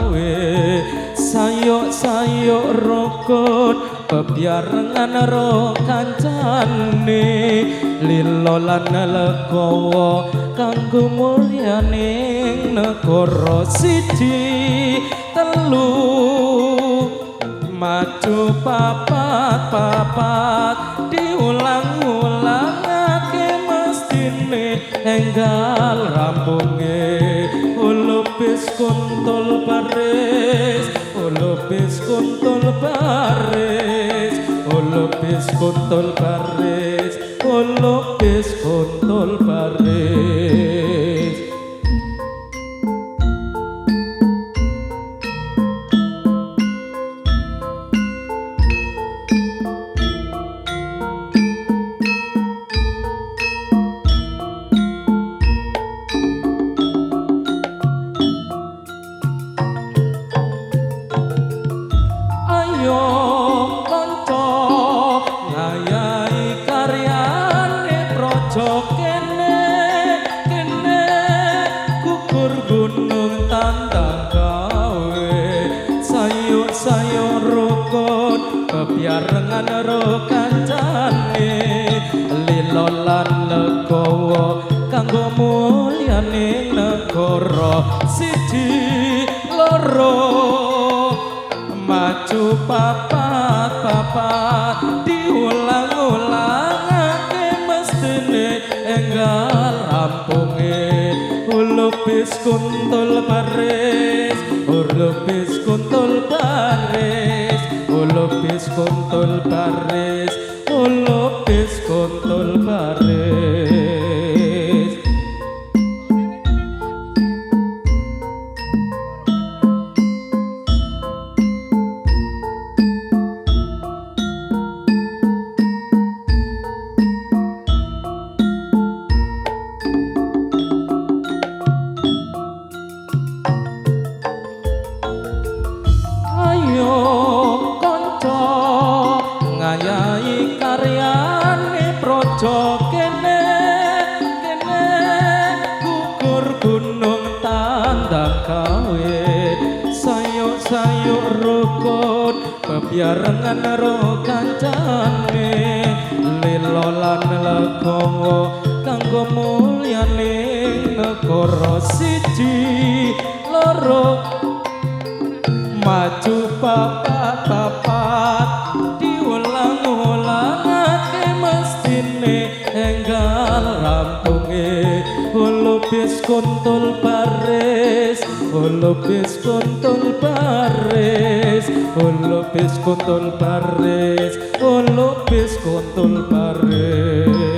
gawe sayuk-sayuk rukun bebarengan ro kancane lila lan legawa kanggo mulyaning negara siji telu maju papat diulang-ulangake mestine enggal rampunge ulupis kuntul baris ulupis kuntul baris ulupis kuntul baris ulupis kuntul baris. Sayur rukun bebarengan ro kancane lila lan legawa kanggo mulyaning negara siji loro maju papat diulang-ulangake mestine enggal rampunge ulupis kuntul baris ulupis kuntul baris ulupis kuntul baris ulupis kuntul baris. Ngayahi karyane praja kene gugur gunung tandang gawe sayuk-sayuk rukun bebarengan ro kancane lila lan legawa kanggo mulyaning negara siji loro maju papat diulang-ulangake mestine enggal rampunge ulupis kuntul baris ulupis kuntul baris ulupis kuntul baris ulupis kuntul baris.